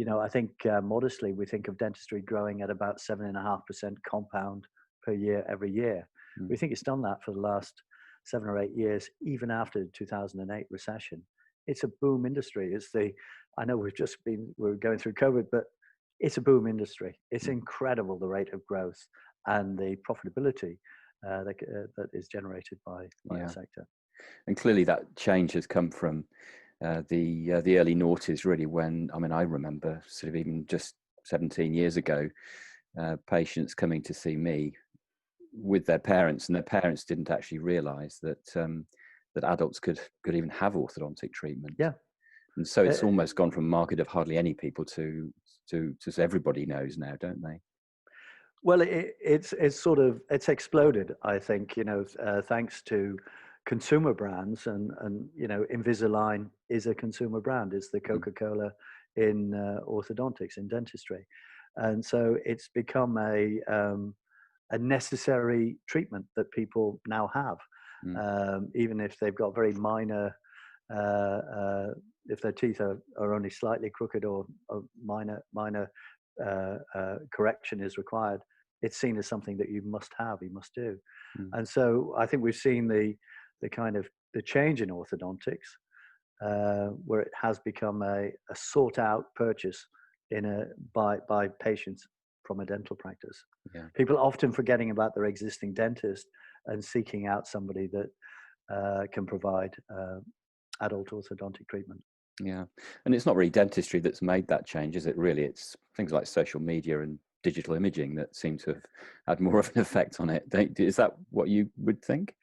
I think modestly we think of dentistry growing at about 7.5% compound per year every year. Mm. We think it's done that for the last 7 or 8 years, even after the 2008 recession. It's a boom industry. I know we're going through COVID, but it's a boom industry. It's incredible, the rate of growth and the profitability that is generated by the sector. And clearly that change has come from the early noughties, really, when, I mean, I remember sort of even just 17 years ago, patients coming to see me with their parents, and their parents didn't actually realize that that adults could even have orthodontic treatment. Yeah. And so it's almost gone from a market of hardly any people to everybody knows now, don't they? Well, it's exploded, I think, thanks to consumer brands, and Invisalign is a consumer brand. It's the Coca-Cola in orthodontics, in dentistry. And so it's become a necessary treatment that people now have, even if they've got very minor, if their teeth are only slightly crooked, or minor correction is required. It's seen as something that you must do. And so I think we've seen the kind of the change in orthodontics, where it has become a sought out purchase by patients from a dental practice. Yeah. People often forgetting about their existing dentist and seeking out somebody that can provide adult orthodontic treatment. Yeah. And it's not really dentistry that's made that change, is it really? It's things like social media and digital imaging that seem to have had more of an effect on it. Is that what you would think?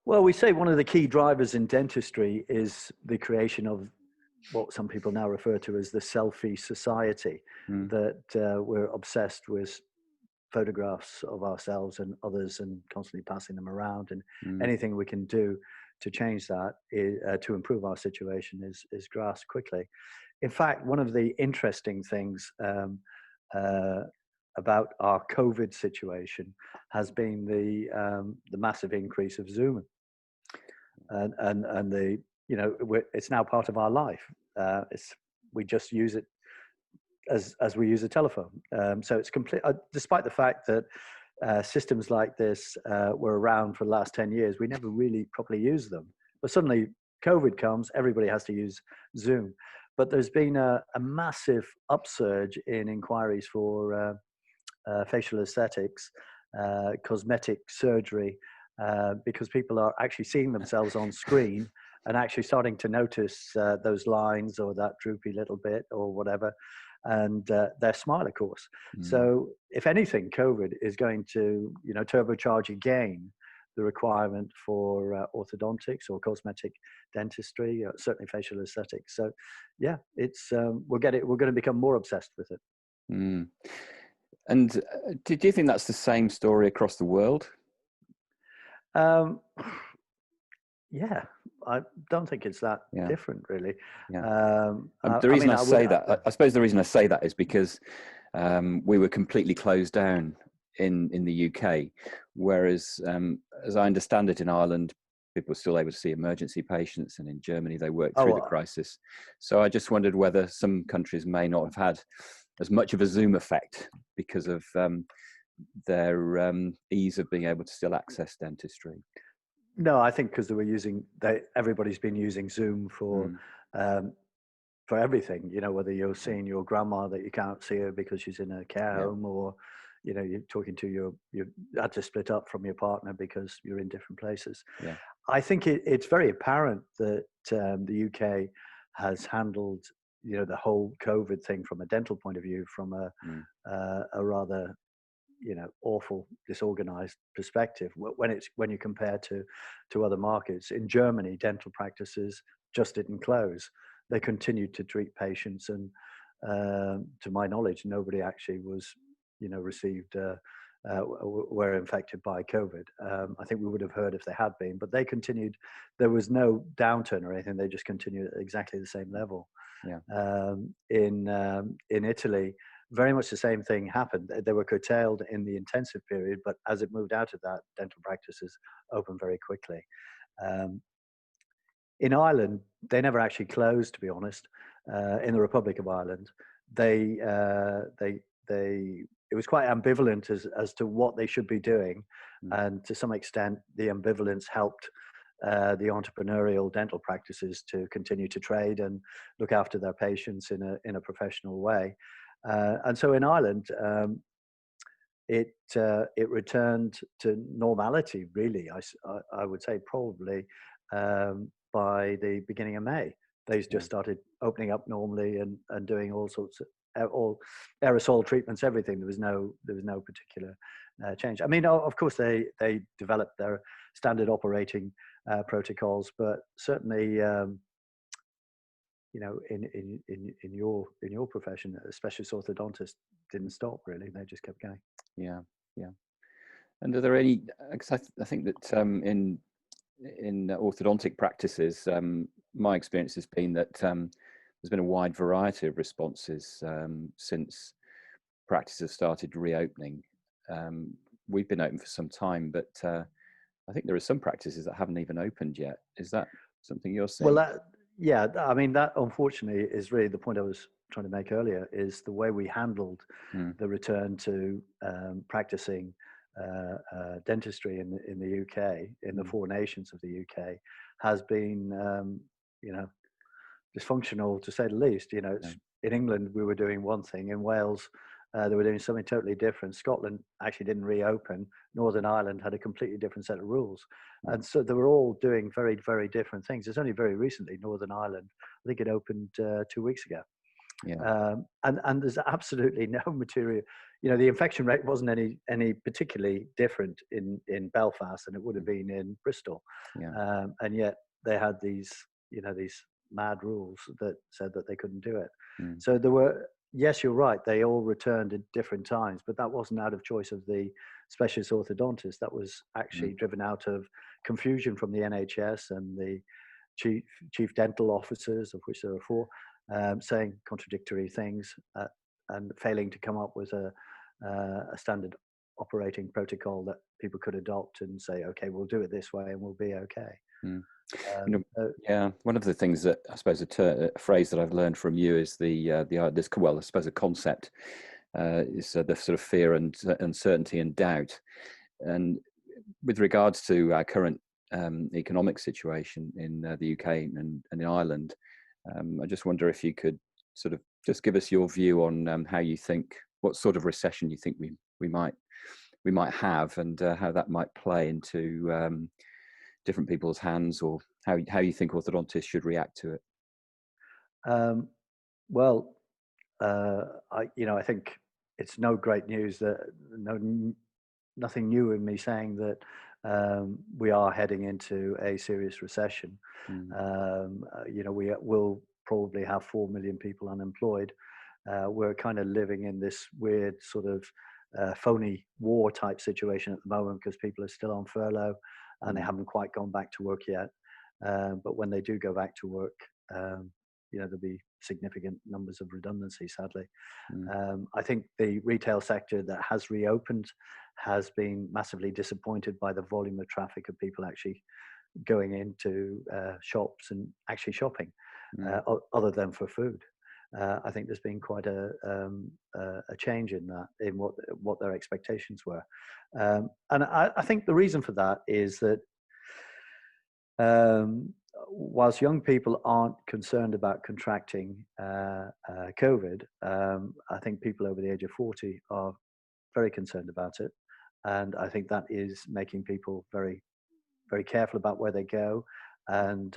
Well, we say one of the key drivers in dentistry is the creation of what some people now refer to as the selfie society, that we're obsessed with photographs of ourselves and others and constantly passing them around, and anything we can do to change that, to improve our situation, is grasped quickly. In fact, one of the interesting things about our COVID situation has been the massive increase of Zoom, and it's now part of our life. We just use it as we use a telephone. So it's complete, despite the fact that systems like this were around for the last 10 years, we never really properly used them. But suddenly COVID comes, everybody has to use Zoom. But there's been a massive upsurge in inquiries for facial aesthetics, cosmetic surgery, because people are actually seeing themselves on screen and actually starting to notice those lines or that droopy little bit or whatever, and their smile, of course. So if anything, COVID is going to, turbocharge again the requirement for orthodontics or cosmetic dentistry, certainly facial aesthetics. So yeah, it's we're going to become more obsessed with it. And do you think that's the same story across the world? Yeah, I don't think it's that different, really. Yeah. The reason I suppose the reason I say that is because we were completely closed down in the UK, whereas, as I understand it, in Ireland, people were still able to see emergency patients, and in Germany they worked through the crisis. So I just wondered whether some countries may not have had as much of a Zoom effect because of their ease of being able to still access dentistry. No, I think because everybody's been using Zoom for everything. Whether you're seeing your grandma that you can't see her because she's in a care home, or you're talking to you had to split up from your partner because you're in different places. Yeah. I think it's very apparent that the UK has handled the whole COVID thing from a dental point of view, from a rather awful, disorganized perspective. When you compare to other markets, in Germany, dental practices just didn't close; they continued to treat patients, and to my knowledge, nobody actually was were infected by COVID. I think we would have heard if they had been, but they continued. There was no downturn or anything; they just continued at exactly the same level. Yeah. In Italy, very much the same thing happened. They were curtailed in the intensive period, but as it moved out of that, dental practices opened very quickly. In Ireland, they never actually closed, to be honest. In the Republic of Ireland, it was quite ambivalent as to what they should be doing, and to some extent, the ambivalence helped the entrepreneurial dental practices to continue to trade and look after their patients in a professional way. And so in Ireland, it returned to normality, really. I would say probably by the beginning of May. They just started opening up normally and doing all sorts of all aerosol treatments, everything. There was no particular change. I mean, of course, they developed their standard operating protocols, but certainly, you know, in your profession, a specialist orthodontist didn't stop really. They just kept going. Yeah, yeah. And are there any? Because I think that in orthodontic practices, my experience has been that there's been a wide variety of responses since practices have started reopening. We've been open for some time, but I think there are some practices that haven't even opened yet. Is that something you're seeing? Well, yeah, I mean, that unfortunately is really the point I was trying to make earlier, is the way we handled the return to practicing dentistry in the UK, in the four nations of the UK, has been, you know, dysfunctional to say the least. You know, in England we were doing one thing, in Wales they were doing something totally different. Scotland actually didn't reopen. Northern Ireland had a completely different set of rules, and so they were all doing very, very different things. It's only very recently Northern Ireland, I think it opened 2 weeks ago. And there's absolutely no material, you know, the infection rate wasn't any particularly different in Belfast than it would have been in Bristol. And yet they had these, you know, these mad rules that said that they couldn't do it. So there were, yes, you're right, they all returned at different times, but that wasn't out of choice of the specialist orthodontist. That was actually driven out of confusion from the NHS and the chief dental officers, of which there are 4, saying contradictory things and failing to come up with a standard operating protocol that people could adopt and say, okay, we'll do it this way and we'll be okay. You know, yeah, one of the things that I suppose a phrase that I've learned from you is this, well, I suppose a concept is the sort of fear and uncertainty and doubt. And with regards to our current economic situation in the UK and in Ireland, I just wonder if you could sort of just give us your view on how you think, what sort of recession you think we might have, and how that might play into different people's hands, or how you think orthodontists should react to it. Well, I think it's no great news that nothing new in me saying that we are heading into a serious recession. You know, we will probably have 4 million people unemployed. We're kind of living in this weird sort of phony war type situation at the moment, because people are still on furlough and they haven't quite gone back to work yet. But when they do go back to work, you know, there'll be significant numbers of redundancy, sadly. I think the retail sector that has reopened has been massively disappointed by the volume of traffic of people actually going into shops and actually shopping, other than for food. I think there's been quite a change in that, in what their expectations were. And I think the reason for that is that whilst young people aren't concerned about contracting COVID, I think people over the age of 40 are very concerned about it. And I think that is making people very, very careful about where they go. And,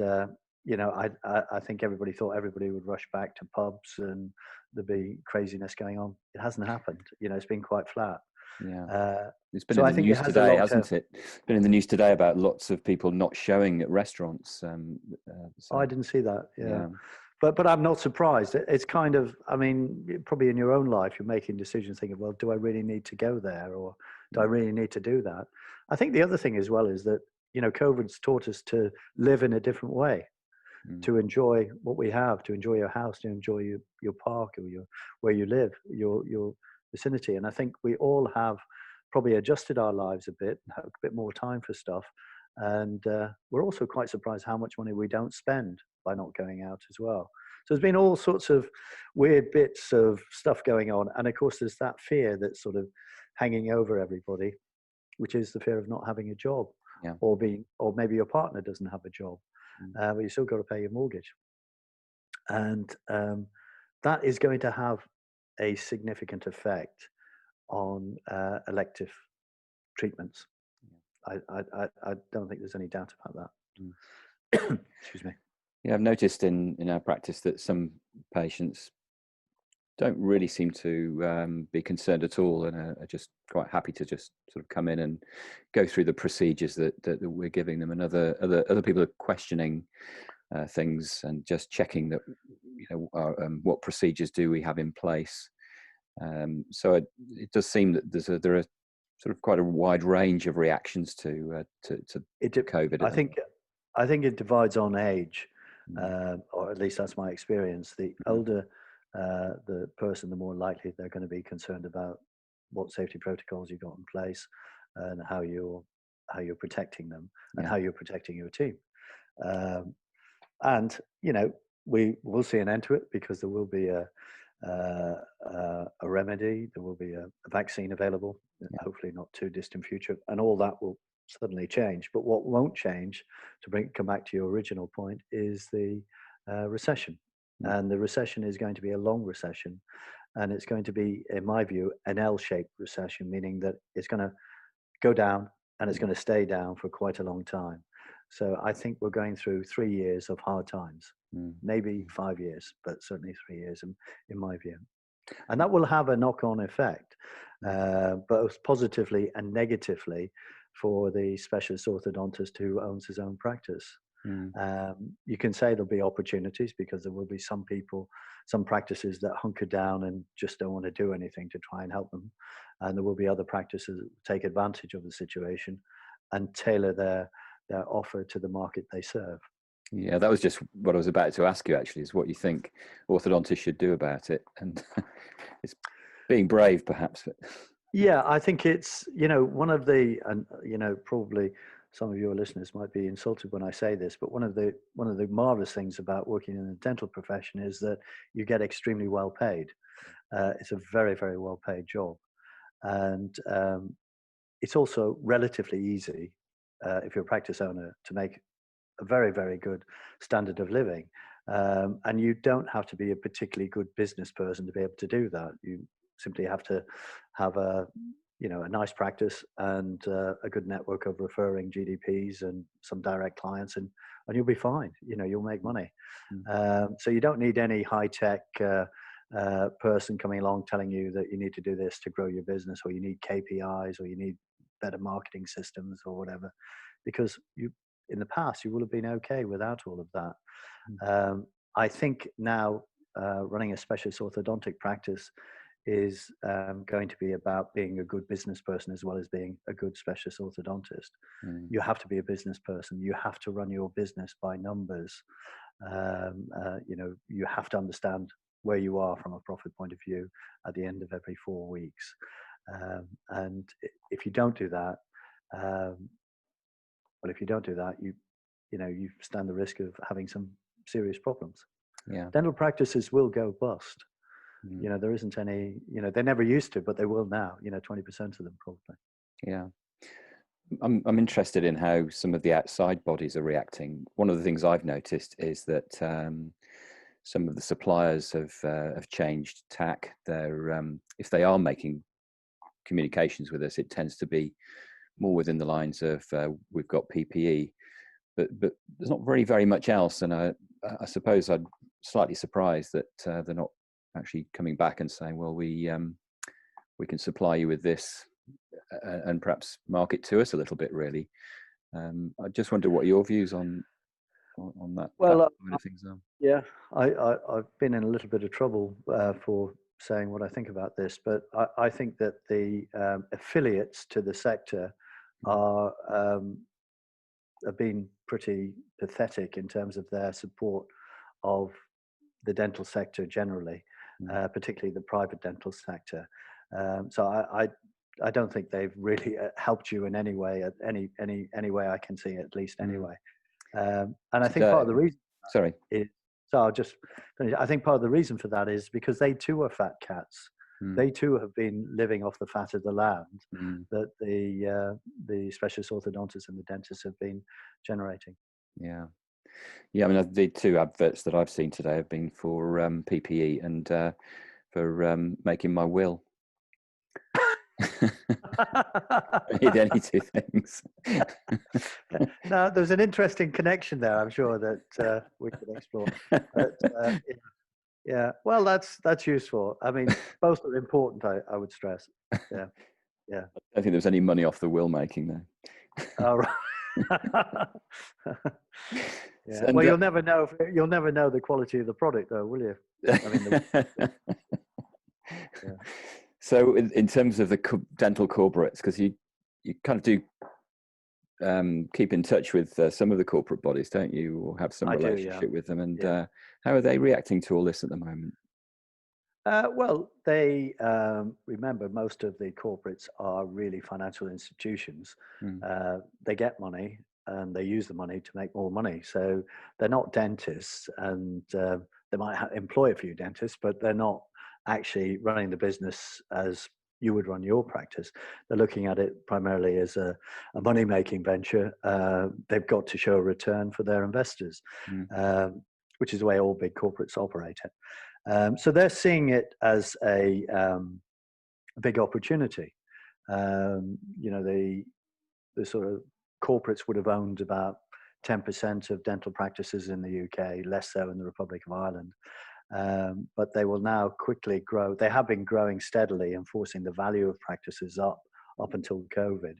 you know, I think everybody thought everybody would rush back to pubs and there'd be craziness going on. It hasn't happened. You know, it's been quite flat. It's been in the news today, hasn't it? It's been in the news today about lots of people not showing at restaurants. Oh, I didn't see that. Yeah. But I'm not surprised. It's kind of, I mean, probably in your own life, you're making decisions thinking, well, do I really need to go there, or do I really need to do that? I think the other thing as well is that, you know, COVID's taught us to live in a different way, to enjoy what we have, to enjoy your house, to enjoy your park, or where you live, your vicinity. And I think we all have probably adjusted our lives a bit, have a bit more time for stuff. And we're also quite surprised how much money we don't spend by not going out as well. So there's been all sorts of weird bits of stuff going on. And of course, there's that fear that's sort of hanging over everybody, which is the fear of not having a job, or maybe your partner doesn't have a job, but you still got to pay your mortgage. And that is going to have a significant effect on elective treatments. I don't think there's any doubt about that. Excuse me. Yeah, I've noticed in our practice that some patients don't really seem to be concerned at all, and are just quite happy to just sort of come in and go through the procedures that we're giving them, and other people are questioning things and just checking that, you know, what procedures do we have in place. So it does seem that there are sort of quite a wide range of reactions to COVID. I think it divides on age, or at least that's my experience. The older the person, the more likely they're going to be concerned about what safety protocols you've got in place, and how you're protecting them, and how you're protecting your team. And you know, we will see an end to it, because there will be a remedy, there will be a vaccine available, hopefully not too distant future, and all that will suddenly change. But what won't change, to come back to your original point, is the recession. And the recession is going to be a long recession, and it's going to be, in my view, an L-shaped recession, meaning that it's going to go down and it's going to stay down for quite a long time. So I think we're going through 3 years of hard times, maybe 5 years, but certainly 3 years in my view. And that will have a knock-on effect, both positively and negatively, for the specialist orthodontist who owns his own practice. You can say there'll be opportunities, because there will be some people, some practices that hunker down and just don't want to do anything to try and help them. And there will be other practices that take advantage of the situation and tailor their offer to the market they serve. Yeah, that was just what I was about to ask you, actually, is what you think orthodontists should do about it. And it's being brave, perhaps. Yeah, I think it's, you know, one of the, and you know, probably some of your listeners might be insulted when I say this, but one of the marvelous things about working in the dental profession is that you get extremely well paid. It's a very, very well paid job. And it's also relatively easy, if you're a practice owner, to make a very, very good standard of living. And you don't have to be a particularly good business person to be able to do that. You simply have to have a nice practice and a good network of referring GDPs and some direct clients, and you'll be fine. You know, you'll make money. So you don't need any high-tech person coming along telling you that you need to do this to grow your business, or you need KPIs, or you need better marketing systems, or whatever, because in the past you will have been okay without all of that. I think now running a specialist orthodontic practice is going to be about being a good business person as well as being a good specialist orthodontist. You have to be a business person. You have to run your business by numbers. You know, you have to understand where you are from a profit point of view at the end of every 4 weeks. And if you don't do that, you stand the risk of having some serious problems. Dental practices will go bust. You know, there isn't any, you know, they never used to, but they will now, you know, 20% of them probably. Yeah. I'm interested in how some of the outside bodies are reacting. One of the things I've noticed is that some of the suppliers have changed tack. If they are making communications with us, it tends to be more within the lines of we've got PPE, but there's not very much else. And I suppose I'm slightly surprised that they're not actually coming back and saying, well, we can supply you with this and perhaps market to us a little bit, really. I just wonder what your views on that, well, that kind of things are. Yeah, I've been in a little bit of trouble for saying what I think about this, but I think that the affiliates to the sector have been pretty pathetic in terms of their support of the dental sector generally, particularly the private dental sector. So I don't think they've really helped you in any way, any way I can see, at least anyway. And I think part of the reason Sorry. I think part of the reason for that is because they too are fat cats. They too have been living off the fat of the land that the specialist orthodontists and the dentists have been generating. Yeah. Yeah, I mean, the two adverts that I've seen today have been for PPE and for making my will. Need any two things. Now, there's an interesting connection there, I'm sure, that we could explore. But, yeah, well, that's useful. I mean, both are important, I would stress. Yeah, yeah. I don't think there's any money off the will making there. Oh, right. Yeah. Well, you'll never know the quality of the product, though, will you? I mean, yeah. So, in terms of the dental corporates, because you kind of do keep in touch with some of the corporate bodies, don't you, or have some relationship with them? And how are they reacting to all this at the moment? Well, they remember most of the corporates are really financial institutions. They get money and they use the money to make more money. So they're not dentists, and they might employ a few dentists, but they're not actually running the business as you would run your practice. They're looking at it primarily as a money-making venture. They've got to show a return for their investors, which is the way all big corporates operate it. So they're seeing it as a big opportunity. The sort of corporates would have owned about 10% of dental practices in the UK, less so in the Republic of Ireland. But they will now quickly grow. They have been growing steadily and forcing the value of practices up until COVID,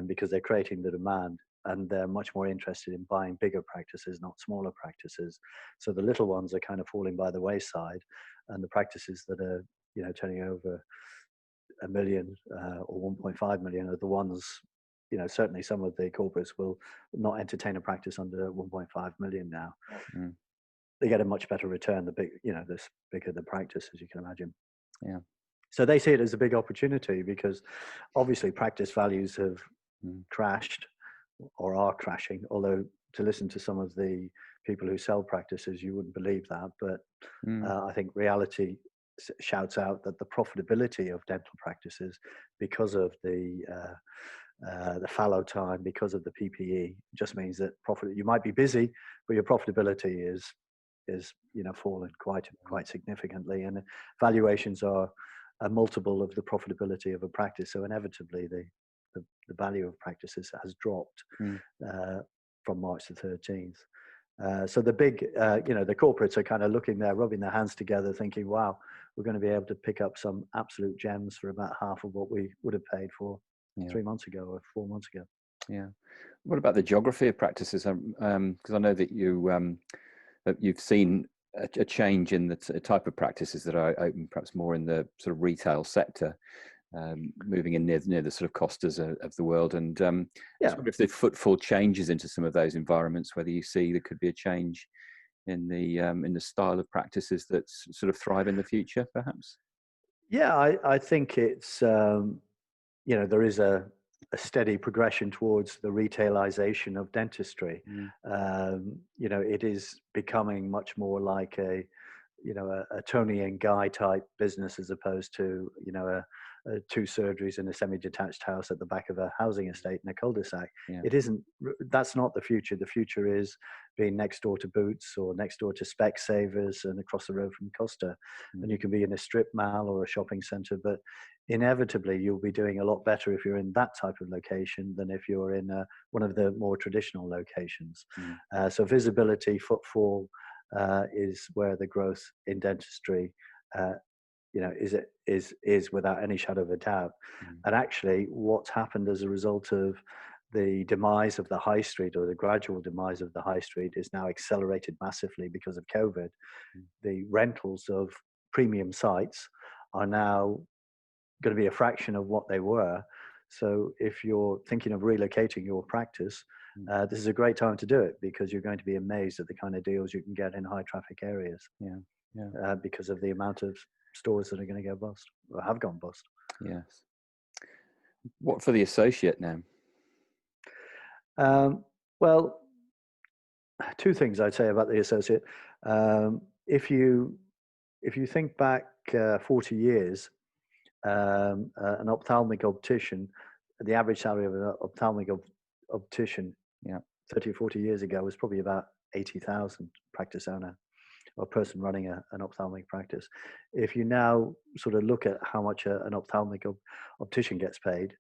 because they're creating the demand, and they're much more interested in buying bigger practices, not smaller practices. So the little ones are kind of falling by the wayside, and the practices that are, turning over $1 million or 1.5 million are the ones. Certainly some of the corporates will not entertain a practice under 1.5 million now. They get a much better return the bigger the practice, as you can imagine. Yeah. So they see it as a big opportunity because obviously practice values have crashed or are crashing. Although to listen to some of the people who sell practices, you wouldn't believe that. But I think reality shouts out that the profitability of dental practices, because of the fallow time, because of the PPE, just means that you might be busy, but your profitability is fallen quite significantly, and valuations are a multiple of the profitability of a practice. So inevitably, the value of practices has dropped from March the 13th. So the big, the corporates are kind of looking there, rubbing their hands together, thinking, "Wow, we're going to be able to pick up some absolute gems for about half of what we would have paid for 3 months ago or 4 months ago." Yeah. What about the geography of practices? Because I know that you've seen a change in the type of practices that are open, perhaps more in the sort of retail sector, moving in near the sort of Costas of the world. And I wonder if the footfall changes into some of those environments, whether you see there could be a change in the style of practices that sort of thrive in the future, perhaps. Yeah, I think it's there is a steady progression towards the retailization of dentistry. It is becoming much more like a Tony and Guy type business, as opposed to two surgeries in a semi-detached house at the back of a housing estate in a cul-de-sac. It isn't. That's not the future. The future is being next door to Boots or next door to Specsavers and across the road from Costa. And you can be in a strip mall or a shopping centre, but inevitably you'll be doing a lot better if you're in that type of location than if you're in one of the more traditional locations. So visibility, footfall is where the growth in dentistry is without any shadow of a doubt. And actually what's happened as a result of the demise of the high street, or the gradual demise of the high street, is now accelerated massively because of COVID. The rentals of premium sites are now going to be a fraction of what they were. So if you're thinking of relocating your practice, this is a great time to do it, because you're going to be amazed at the kind of deals you can get in high traffic areas. Because of the amount of stores that are going to go bust or have gone bust. Yes. What for the associate now? Well, two things I'd say about the associate. If you think back 40 years, an ophthalmic optician, the average salary of an ophthalmic optician, 30 or 40 years ago was probably about 80,000 practice owner or person running an ophthalmic practice. If you now sort of look at how much an ophthalmic optician gets paid,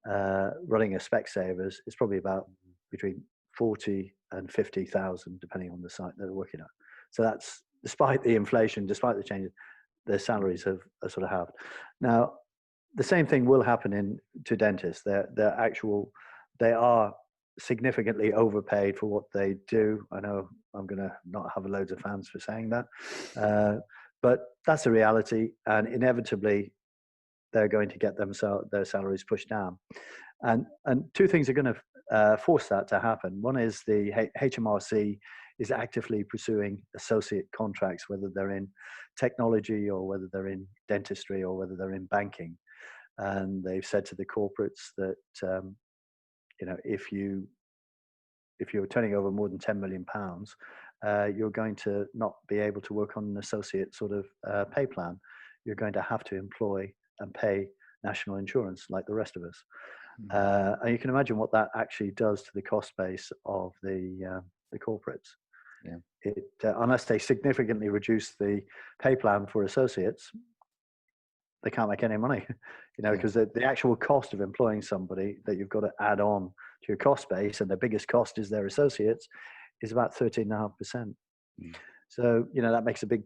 running a Specsavers is probably about between 40 and 50,000, depending on the site that they're working at. So that's, despite the inflation, despite the changes, their salaries have sort of halved. Now, the same thing will happen to dentists. They are significantly overpaid for what they do. I know I'm going to not have loads of fans for saying that, but that's the reality, and inevitably they're going to get their salaries pushed down. And two things are going to force that to happen. One is the HMRC is actively pursuing associate contracts, whether they're in technology or whether they're in dentistry or whether they're in banking. And they've said to the corporates that if you're turning over more than £10 million, you're going to not be able to work on an associate sort of pay plan. You're going to have to employ and pay national insurance like the rest of us. And you can imagine what that actually does to the cost base of the corporates. Yeah. Unless they significantly reduce the pay plan for associates, they can't make any money, because the actual cost of employing somebody that you've got to add on to your cost base, and the biggest cost is their associates, is about 13.5%. So, that makes a big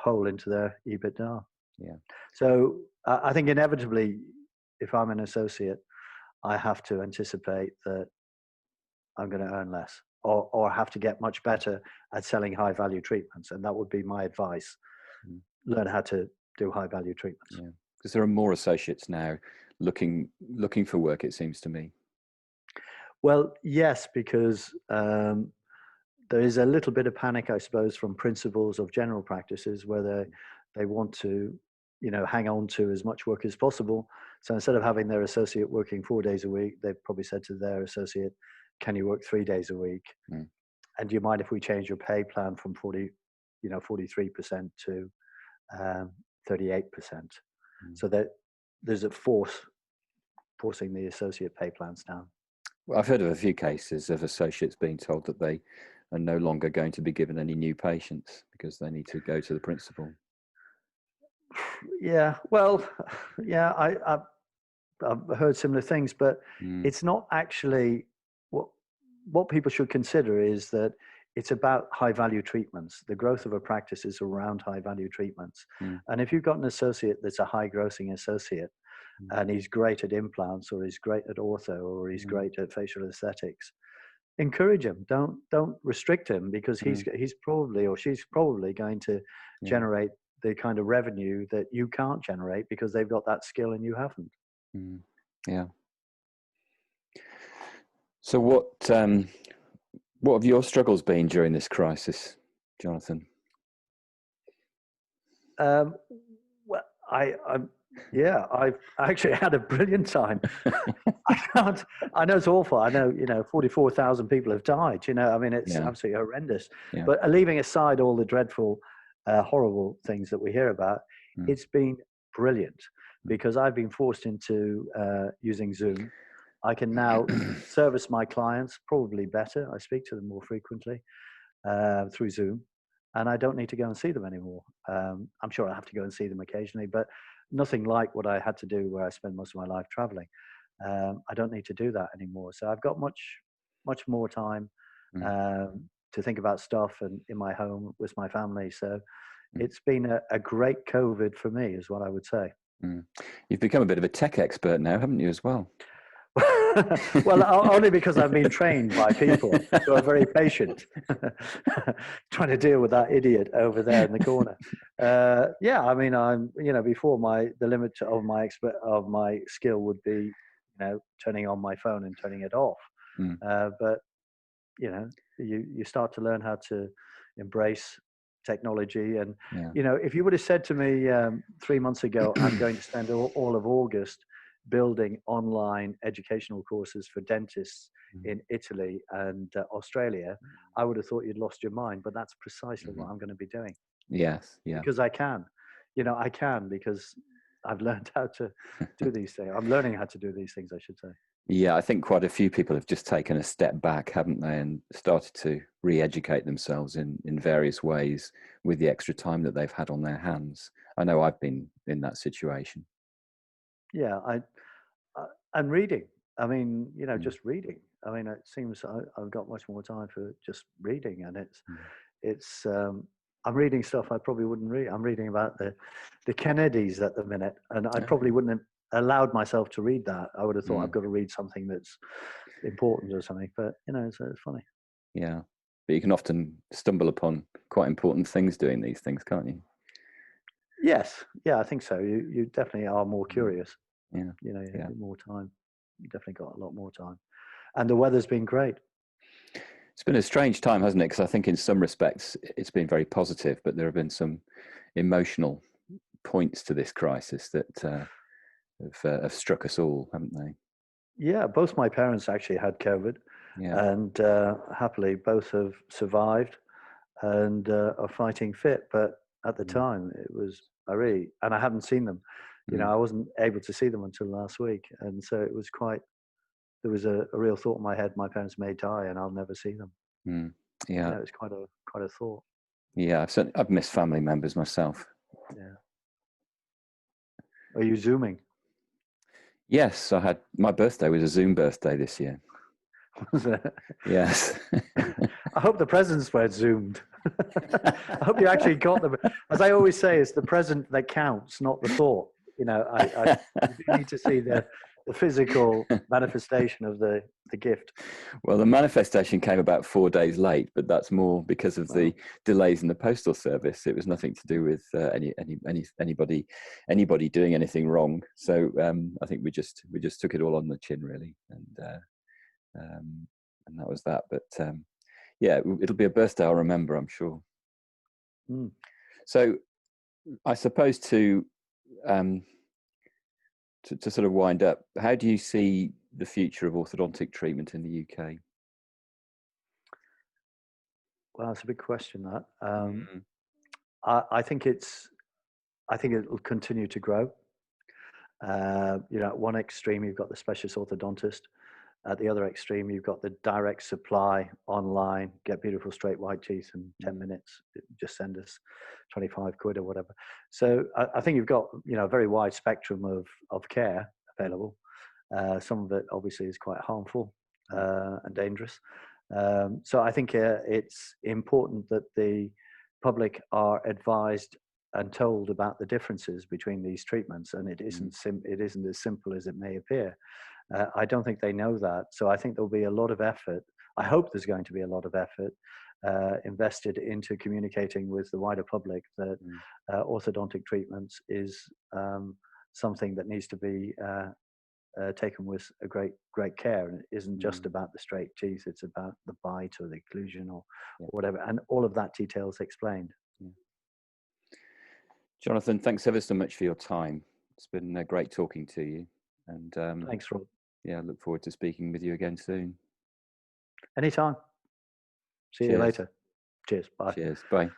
hole into their EBITDA. Yeah. So I think inevitably, if I'm an associate, I have to anticipate that I'm going to earn less, or have to get much better at selling high value treatments. And that would be my advice. Learn how to do high value treatments. Yeah. Because there are more associates now looking for work, it seems to me. Well, yes, because there is a little bit of panic, I suppose, from principals of general practices where they want to, hang on to as much work as possible. So instead of having their associate working 4 days a week, they've probably said to their associate, can you work 3 days a week? And do you mind if we change your pay plan from 43% to 38%? So that there's a forcing the associate pay plans down. Well, I've heard of a few cases of associates being told that they are no longer going to be given any new patients because they need to go to the principal. Yeah, well, yeah, I've heard similar things, but it's not actually what people should consider is that it's about high value treatments. The growth of a practice is around high value treatments. And if you've got an associate that's a high grossing associate and he's great at implants, or he's great at ortho, or he's great at facial aesthetics, encourage him. Don't restrict him, because he's probably, or she's probably going to generate the kind of revenue that you can't generate because they've got that skill and you haven't. Yeah. So what have your struggles been during this crisis, Jonathan? Well, I've actually had a brilliant time. I know it's awful. I know, 44,000 people have died, I mean, it's absolutely horrendous. But leaving aside all the dreadful, horrible things that we hear about, it's been brilliant because I've been forced into using Zoom. I can now service my clients probably better. I speak to them more frequently through Zoom, and I don't need to go and see them anymore. I'm sure I have to go and see them occasionally, but nothing like what I had to do where I spend most of my life traveling. I don't need to do that anymore. So I've got much more time to think about stuff and in my home with my family. So it's been a great COVID for me, is what I would say. You've become a bit of a tech expert now, haven't you, as well? Well, only because I've been trained by people who are very patient, trying to deal with that idiot over there in the corner. I mean, I'm, before the limit of my skill would be, turning on my phone and turning it off. But you start to learn how to embrace technology, and if you would have said to me 3 months ago, I'm going to spend all of August building online educational courses for dentists in Italy and Australia, I would have thought you'd lost your mind. But that's precisely what I'm going to be doing. Yes, yeah. Because I can, I can, because I've learned how to do these things. I'm learning how to do these things, I should say. Yeah, I think quite a few people have just taken a step back, haven't they, and started to re-educate themselves in various ways with the extra time that they've had on their hands. I know I've been in that situation. Yeah, I'm reading. I mean, just reading. I mean, it seems I've got much more time for just reading, and it's. I'm reading stuff I probably wouldn't read. I'm reading about the Kennedys at the minute, and I probably wouldn't have allowed myself to read that. I would have thought I've got to read something that's important or something. But it's funny. Yeah, but you can often stumble upon quite important things doing these things, can't you? Yes, yeah, I think so. You definitely are more curious. Yeah, you have more time. You definitely got a lot more time, and the weather's been great. It's been a strange time, hasn't it? Because I think in some respects it's been very positive, but there have been some emotional points to this crisis that have struck us all, haven't they? Yeah, both my parents actually had COVID, and happily both have survived and are fighting fit. But at the time, it was and I haven't seen them. I wasn't able to see them until last week, and so it was there was a real thought in my head: my parents may die, and I'll never see them. Yeah, it was quite a thought. Yeah, I've missed family members myself. Yeah. Are you Zooming? Yes, my birthday was a Zoom birthday this year. Was it? Yes. I hope the presents were Zoomed. I hope you actually got them. As I always say, it's the present that counts, not the thought. You do need to see the physical manifestation of the gift. Well, the manifestation came about 4 days late, but that's more because of the delays in the postal service. It was nothing to do with anybody doing anything wrong. So I think we just took it all on the chin, really, and that was that. But yeah, it'll be a birthday I'll remember, I'm sure. So I suppose to sort of wind up, how do you see the future of orthodontic treatment in the UK? Well, that's a big question. That I think it will continue to grow. At one extreme you've got the specialist orthodontist. At the other extreme, you've got the direct supply online, get beautiful straight white teeth in 10 minutes, just send us 25 quid or whatever. So I think you've got, a very wide spectrum of care available. Some of it obviously is quite harmful and dangerous. So I think it's important that the public are advised and told about the differences between these treatments, and it isn't as simple as it may appear. I don't think they know that. So I think there'll be a lot of effort. I hope there's going to be a lot of effort invested into communicating with the wider public that orthodontic treatments is something that needs to be taken with a great care. And it isn't just about the straight teeth, it's about the bite or the occlusion or whatever. And all of that detail is explained. Jonathan, thanks ever so much for your time. It's been great talking to you. And thanks, Rob. Yeah, I look forward to speaking with you again soon. Anytime. See you later. Cheers. Bye. Cheers. Bye.